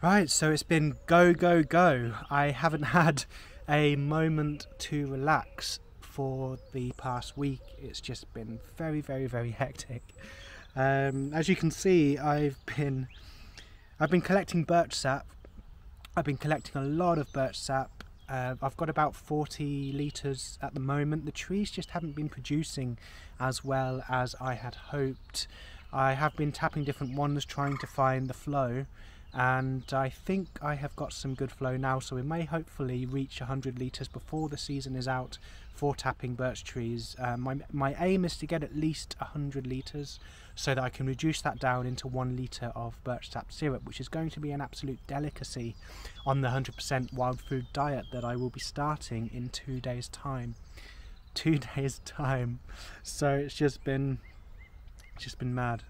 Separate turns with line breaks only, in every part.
Right, so it's been go, go, go. I haven't had a moment to relax for the past week. It's just been very, very, very hectic. As you can see, I've been collecting birch sap. I've been collecting a lot of birch sap. I've got about 40 litres at the moment. The trees just haven't been producing as well as I had hoped. I have been tapping different ones trying to find the flow, and I think I have got some good flow now, so we may hopefully reach 100 litres before the season is out for tapping birch trees. My aim is to get at least 100 litres so that I can reduce that down into 1 litre of birch sap syrup, which is going to be an absolute delicacy on the 100% wild food diet that I will be starting in 2 days time. 2 days time. So it's just been mad.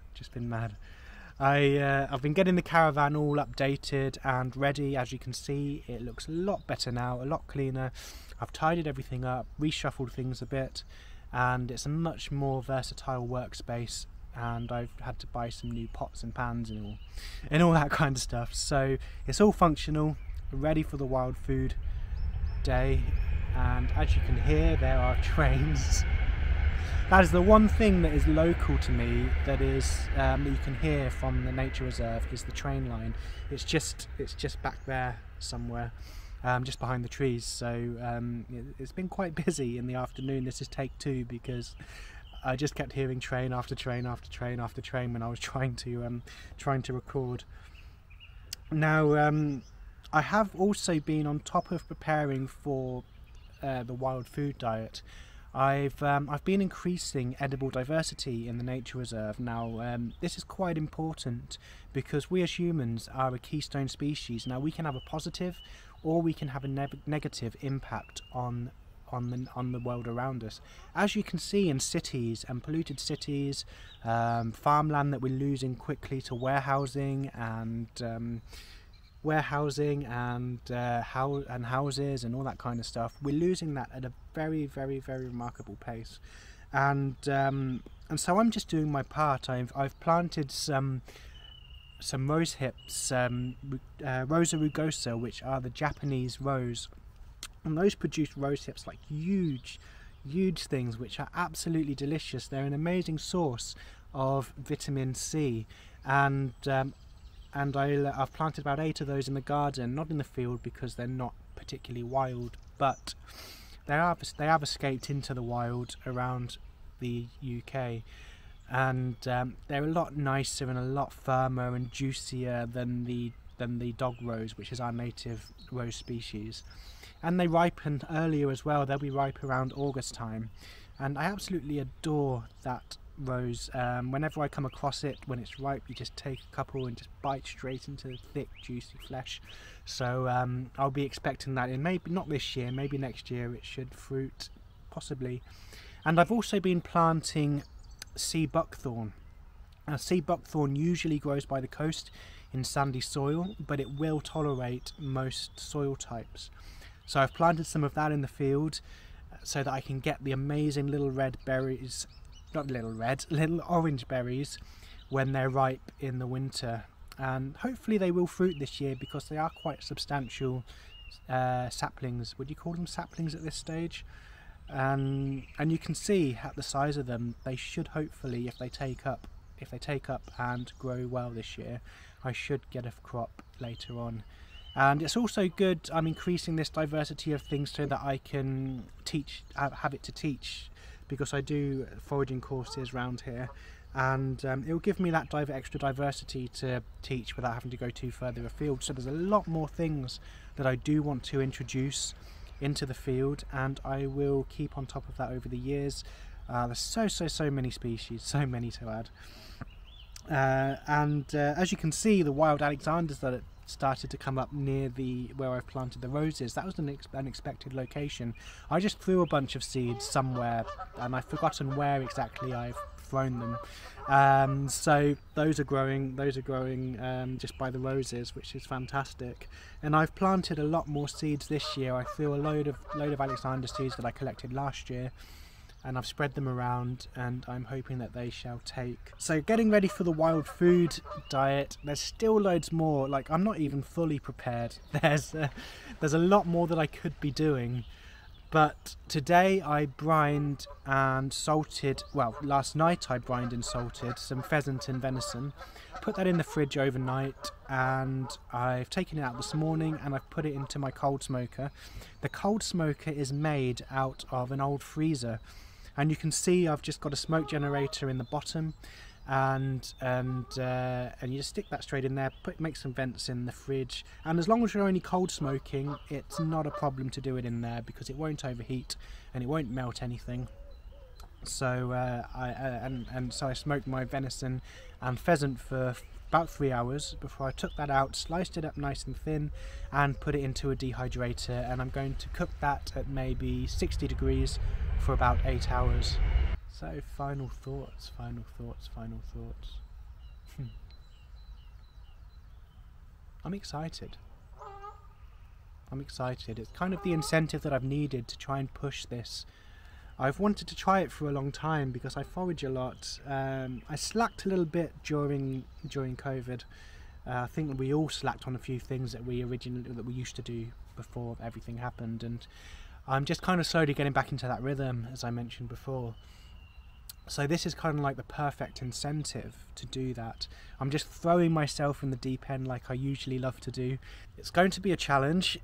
I've been getting the caravan all updated and ready. As you can see, it looks a lot better now, a lot cleaner. I've tidied everything up, reshuffled things a bit, and it's a much more versatile workspace, and I've had to buy some new pots and pans and all that kind of stuff. So it's all functional, ready for the wild food day. And as you can hear, there are trains. That is the one thing that is local to me, that is that you can hear from the nature reserve, is the train line. It's just back there somewhere, just behind the trees. So it's been quite busy in the afternoon. This is take 2 because I just kept hearing train after train after train after train when I was trying to record. Now I have also been on top of preparing for the wild food diet. I've been increasing edible diversity in the nature reserve. Now this is quite important because we as humans are a keystone species. Now we can have a positive or we can have a negative impact on the world around us. As you can see in cities and polluted cities, farmland that we're losing quickly to warehousing and houses and all that kind of stuff. We're losing that at a very, very, very remarkable pace, and so I'm just doing my part. I've planted some rose hips, Rosa rugosa, which are the Japanese rose, and those produce rose hips like huge things, which are absolutely delicious. They're an amazing source of vitamin C, and I've planted about 8 of those in the garden, not in the field because they're not particularly wild, but they have escaped into the wild around the UK, and they're a lot nicer and a lot firmer and juicier than the dog rose, which is our native rose species. And they ripen earlier as well. They'll be ripe around August time, and I absolutely adore that rose. Whenever I come across it when it's ripe, you just take a couple and just bite straight into the thick juicy flesh. So I'll be expecting that in, maybe not this year, maybe next year it should fruit, possibly. And I've also been planting sea buckthorn. Now, sea buckthorn usually grows by the coast in sandy soil, but it will tolerate most soil types. So I've planted some of that in the field so that I can get the amazing little red berries, not little red, little orange berries when they're ripe in the winter. and hopefully they will fruit this year because they are quite substantial saplings. Would you call them saplings at this stage? And you can see at the size of them, they should hopefully, if they take up and grow well this year, I should get a crop later on. And it's also good, I'm increasing this diversity of things so that I can have it to teach, because I do foraging courses around here, and it will give me that extra diversity to teach without having to go too further afield. So there's a lot more things that I do want to introduce into the field, and I will keep on top of that over the years. There's so many species, so many to add. As you can see, the wild Alexanders that started to come up near where I've planted the roses, that was an unexpected location. I just threw a bunch of seeds somewhere and I've forgotten where exactly I've thrown them. So those are growing just by the roses, which is fantastic. And I've planted a lot more seeds this year. I threw a load of Alexander seeds that I collected last year, and I've spread them around, and I'm hoping that they shall take. So getting ready for the wild food diet, there's still loads more. Like, I'm not even fully prepared. There's a lot more that I could be doing. But today I brined and salted, well, last night I brined and salted some pheasant and venison, put that in the fridge overnight, and I've taken it out this morning and I've put it into my cold smoker. The cold smoker is made out of an old freezer, and you can see I've just got a smoke generator in the bottom, and you just stick that straight in there, make some vents in the fridge, and as long as you're only cold smoking, it's not a problem to do it in there because it won't overheat and it won't melt anything. So so I smoked my venison and pheasant for about 3 hours before I took that out, sliced it up nice and thin, and put it into a dehydrator, and I'm going to cook that at maybe 60 degrees for about 8 hours. So final thoughts. I'm excited. It's kind of the incentive that I've needed to try and push this. I've wanted to try it for a long time because I forage a lot. I slacked a little bit during COVID. I think that we all slacked on a few things that we used to do before everything happened, and I'm just kind of slowly getting back into that rhythm, as I mentioned before. So this is kind of like the perfect incentive to do that. I'm just throwing myself in the deep end like I usually love to do. It's going to be a challenge.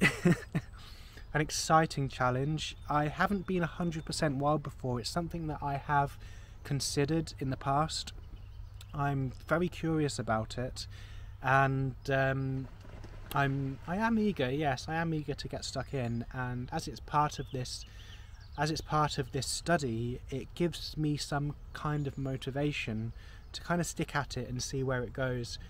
An exciting challenge. I haven't been 100% wild before. It's something that I have considered in the past. I'm very curious about it, and I am eager. Yes, I am eager to get stuck in. And as it's part of this study, it gives me some kind of motivation to kind of stick at it and see where it goes.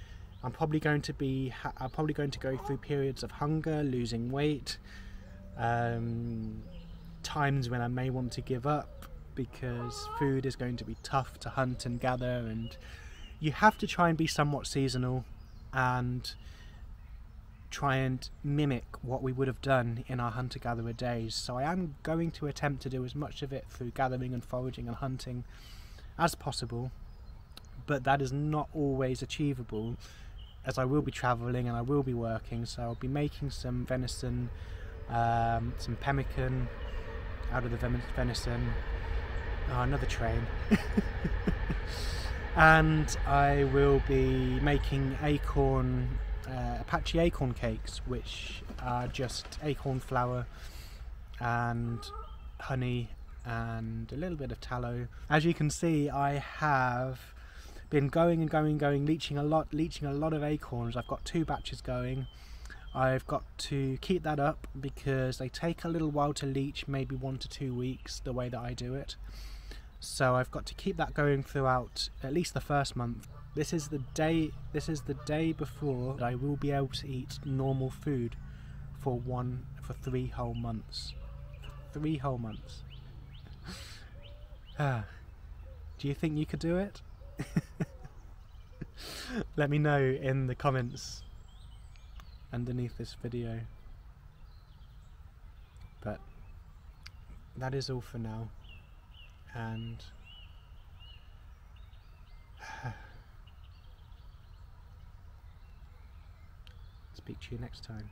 I'm probably going to go through periods of hunger, losing weight. Times when I may want to give up because food is going to be tough to hunt and gather, and you have to try and be somewhat seasonal and try and mimic what we would have done in our hunter-gatherer days. So I am going to attempt to do as much of it through gathering and foraging and hunting as possible, but that is not always achievable, as I will be travelling and I will be working. So I'll be making some venison, some pemmican out of the venison. Oh, another train. And I will be making Apache acorn cakes, which are just acorn flour and honey and a little bit of tallow. As you can see, I have been going, leaching a lot of acorns. I've got 2 batches going. I've got to keep that up because they take a little while to leach, maybe 1 to 2 weeks, the way that I do it. So I've got to keep that going throughout at least the first month. This is the day before I will be able to eat normal food for 3 whole months. 3 whole months. Do you think you could do it? Let me know in the comments underneath this video. But that is all for now, and Speak to you next time.